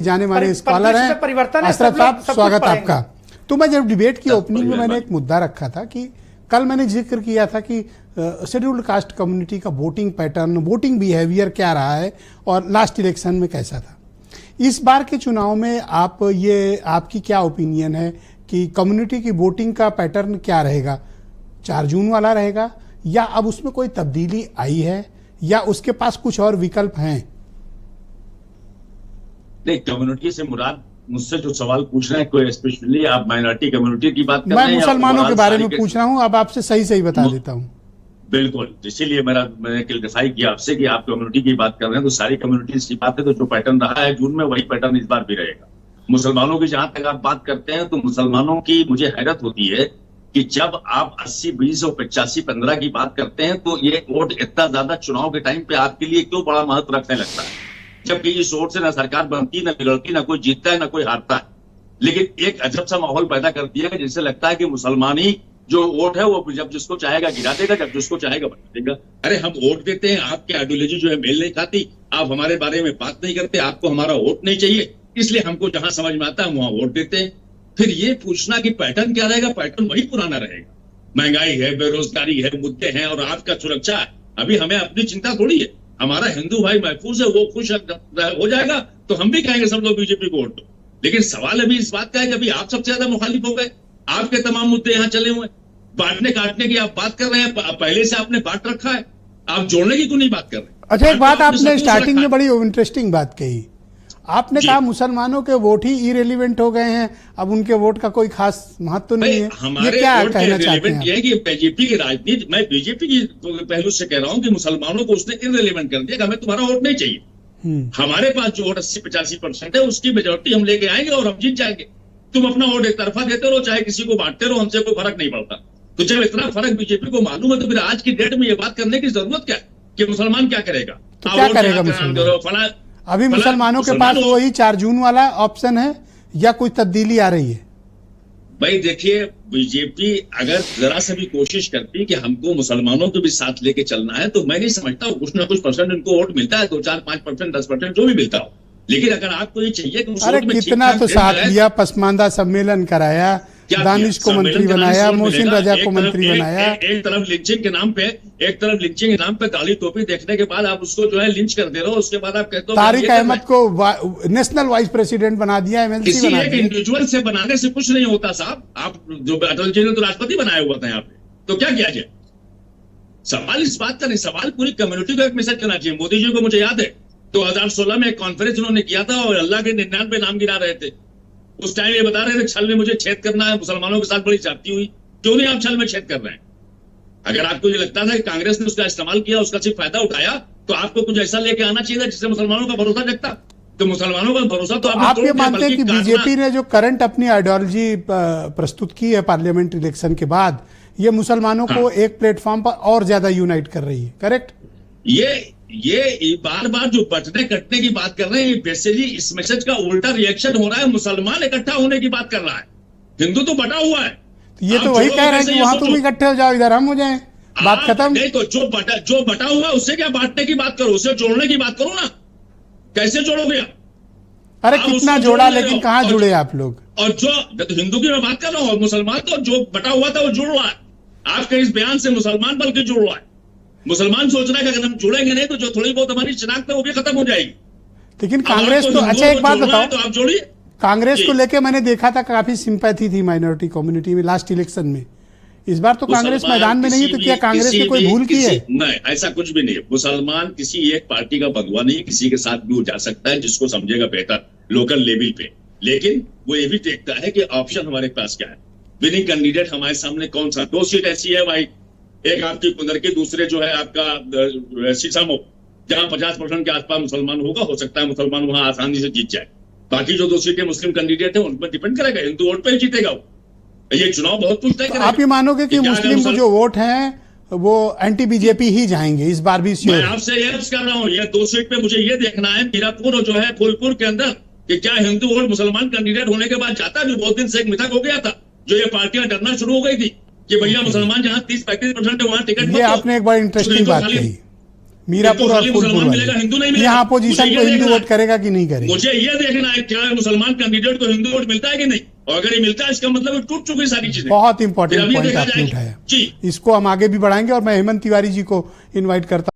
जाने माने स्कॉलर हैं। अशरफ साहब, स्वागत आपका। तो मैं जब डिबेट की ओपनिंग में मैंने एक मुद्दा रखा था कि कल मैंने जिक्र किया था कि शेड्यूल्ड कास्ट कम्युनिटी का वोटिंग पैटर्न, वोटिंग बिहेवियर क्या रहा है और लास्ट इलेक्शन में कैसा था। इस बार के चुनाव में आपकी क्या ओपिनियन है कि कम्युनिटी की वोटिंग का पैटर्न क्या रहेगा? 4 जून वाला रहेगा या अब उसमें कोई तब्दीली आई है या उसके पास कुछ और विकल्प हैं? नहीं, कम्युनिटी से मुराद मुझसे जो सवाल पूछ रहे हैं, कोई स्पेशली आप माइनॉरिटी कम्युनिटी की बात कर रहे हैं? मैं मुसलमानों के बारे में पूछ रहा हूं। अब आपसे सही बता देता हूं। बिल्कुल, इसीलिए मैंने क्लियरफाई किया आपसे कि आप कम्युनिटी की बात कर रहे हैं तो सारी कम्युनिटीज की बात है। तो जो पैटर्न रहा है जून में, वही पैटर्न इस बार भी रहेगा। मुसलमानों की जहां तक आप बात करते हैं तो मुसलमानों की मुझे हैरत होती है कि जब आप 80-20 और 85-15 की बात करते हैं तो ये वोट इतना ज्यादा चुनाव के टाइम पे आपके लिए क्यों बड़ा महत्व रखने लगता है, जबकि इस वोट से ना सरकार बनती, ना बिगड़ती, ना कोई जीतता है, ना कोई हारता है। लेकिन एक अजब सा माहौल पैदा कर दिया है जिससे लगता है कि मुसलमानी जो वोट है वो जब जिसको चाहेगा गिरा देगा, जब जिसको चाहेगा बना देगा। अरे हम वोट देते हैं, आपकी आइडियोलॉजी जो है मेल नहीं खाती, आप हमारे बारे में बात नहीं करते, आपको हमारा वोट नहीं चाहिए, इसलिए हमको जहां समझ में आता है वहां वोट देते हैं। फिर ये पूछना कि पैटर्न क्या रहेगा, पैटर्न वही पुराना रहेगा। महंगाई है, बेरोजगारी है, मुद्दे हैं और आपका सुरक्षा है। अभी हमें अपनी चिंता थोड़ी है, हमारा हिंदू भाई महफूज है, वो खुश हो जाएगा तो हम भी कहेंगे सब लोग बीजेपी को वोट दो। लेकिन सवाल अभी इस बात का है कि अभी आप सबसे ज्यादा मुखालिफ हो गए, आपके तमाम मुद्दे यहाँ चले हुए, बांटने काटने की आप बात कर रहे हैं, पहले से आपने बांट रखा है, आप जोड़ने की क्यों नहीं बात कर रहे? अच्छा, एक बात आपने स्टार्टिंग में बड़ी इंटरेस्टिंग बात कही। आपने कहा मुसलमानों के वोट ही इरेलीवेंट हो गए हैं, अब उनके वोट का कोई खास महत्व नहीं है। हमारे क्या वोट कहना चाहते हैं? ये है कि बीजेपी की राजनीति, मैं बीजेपी की पहलू से कह रहा हूं कि मुसलमानों को उसने इरेलीवेंट कर दिया कि हमें तुम्हारा वोट नहीं चाहिए। हमारे पास जो वोट 80-85% है उसकी मेजोरिटी हम लेके आएंगे और हम जीत जाएंगे। तुम अपना वोट एक तरफा देते रहो, चाहे किसी को बांटते रहो, हमसे कोई फर्क नहीं पड़ता। तो जब इतना फर्क बीजेपी को मालूम है तो फिर आज की डेट में ये बात करने की जरूरत क्या है कि मुसलमान क्या करेगा? तो क्या करेगा मुसलमान? अभी मुसलमानों के पास वही 4 जून वाला ऑप्शन है या कोई तब्दीली आ रही है? भाई देखिए, बीजेपी अगर जरा से भी कोशिश करती कि हमको मुसलमानों को भी साथ लेके चलना है तो मैं नहीं समझता कुछ ना कुछ परसेंट इनको वोट मिलता है, 2-4-5%, 10% जो भी मिलता हो। लेकिन अगर आपको ये चाहिए कि अरे कितना तो साथ लिया, पसमानदा सम्मेलन कराया, दानिश को मंत्री बनाया, मोहसिन रजा को मंत्री बनाया। एक तरफ लिंचिंग के नाम पे काली टोपी देखने के बाद आप उसको जो है लिंच कर दे रहे हो, उसके बाद आप कहते हो तारिक अहमद को नेशनल वाइस प्रेसिडेंट बना दिया, एमएलसी बना दिया। इंडिविजुअल से बनाने से कुछ नहीं होता साहब। आप जो अटल जी ने तो राष्ट्रपति बनाया हुआ था यहाँ पे, तो क्या किया जाए? सवाल इस बात का नहीं, सवाल पूरी कम्युनिटी को एक मैसेज करना चाहिए। मोदी जी को मुझे याद है 2016 में एक कॉन्फ्रेंस उन्होंने किया था और अल्लाह के 99 नाम गिरा रहे थे। उस टाइम ये बता रहे थे छल में मुझे छेद करना है, मुसलमानों के साथ बड़ी जाती हुई। क्यों नहीं आप छल में छेद कर रहे हैं? अगर आपको ये लगता था कि कांग्रेस ने उसका इस्तेमाल किया, उसका सिर्फ फायदा उठाया, तो आपको कुछ ऐसा लेके आना चाहिए था जिससे मुसलमानों का भरोसा जगता। तो मुसलमानों का भरोसा तो आप ये मानते हैं कि बीजेपी ने जो करंट अपनी आइडियोलॉजी प्रस्तुत की है पार्लियामेंट इलेक्शन के बाद, ये मुसलमानों को एक प्लेटफॉर्म पर और ज्यादा यूनाइट कर रही है, करेक्ट? ये बार बार जो बटने कटने की बात कर रहे हैं, बेसिकली इस मैसेज का उल्टा रिएक्शन हो रहा है। मुसलमान इकट्ठा होने की बात कर रहा है, हिंदू तो बटा हुआ है। ये तो वही कह रहे हैं कि वहां तुम इकट्ठे हो जाओ, इधर हम हो जाएं, बात खत्म। नहीं तो जो बटा हुआ है उससे क्या बांटने की बात करो, उसे जोड़ने की बात करो ना। कैसे जोड़ोगे आप? अरे कितना जोड़ा, लेकिन कहाँ जुड़े आप लोग? और जो हिंदू की मैं बात कर रहा हूँ, मुसलमान तो जो बटा हुआ था वो जुड़ रहा है। आपके इस बयान से मुसलमान बल्कि जुड़ रहा है। मुसलमान सोच रहा है कि अगर हम जुड़ेंगे नहीं तो जो थोड़ी बहुत हमारी शिनाख्त है वो भी खत्म हो जाएगी। लेकिन कांग्रेस तो अच्छा, एक बात बताओ, तो आप जोड़िए। कांग्रेस को लेके मैंने देखा था काफी सिंपैथी थी माइनॉरिटी कम्युनिटी में लास्ट इलेक्शन में। इस बार तो कांग्रेस मैदान में नहीं है, तो क्या कांग्रेस ने कोई भूल की है? नहीं, ऐसा कुछ भी नहीं है। मुसलमान किसी एक पार्टी का भगवा नहीं है, किसी के साथ भी वो जा सकता है जिसको समझेगा बेहतर लोकल लेवल पे। लेकिन वो ये भी देखता है कि ऑप्शन हमारे पास क्या है, विनिंग कैंडिडेट हमारे सामने कौन सा। 2 सीट ऐसी है भाई, एक आपकी कुंदर की, दूसरे जो है आपका शीशामो, जहां 50% के आसपास मुसलमान होगा, हो सकता है मुसलमान वहां आसानी से जीत जाए। बाकी जो 2 सीटें मुस्लिम कैंडिडेट है उन पर डिपेंड करेगा, हिंदू वोट पे ही जीतेगा वो। ये चुनाव बहुत कुछ तय करेगा। आप ये मानोगे कि मुस्लिम जो वोट हैं वो एंटी बीजेपी ही जाएंगे इस बार भी? मैं आपसे ये अर्ज कर रहा हूँ, ये 2 सीट पे मुझे ये देखना है, मीरापुर जो है फूलपुर के अंदर, कि क्या हिंदू वोट मुसलमान कैंडिडेट होने के बाद जाता है? जो बहुत दिन से एक मिथक हो गया था, जो ये पार्टियां डरना शुरू हो गई थी कि भैया मुसलमान जहां 30-35% है वहां टिकट। ये आपने एक बड़ी इंटरेस्टिंग बात कही, मीरापुर और फूलपुर मिलेगा, हिंदू नहीं मिलेगा। यहाँ अपोजिशन को हिंदू वोट करेगा कि नहीं करेगा? मुझे ये देखना है क्या मुसलमान कैंडिडेट को हिंदू वोट मिलता है कि नहीं, और अगर ये मिलता है इसका मतलब टूट चुकी सारी चीजें। बहुत इंपॉर्टेंट पॉइंट आपने उठाया, जी, इसको हम आगे भी बढ़ाएंगे और मैं हेमंत तिवारी जी को इन्वाइट करता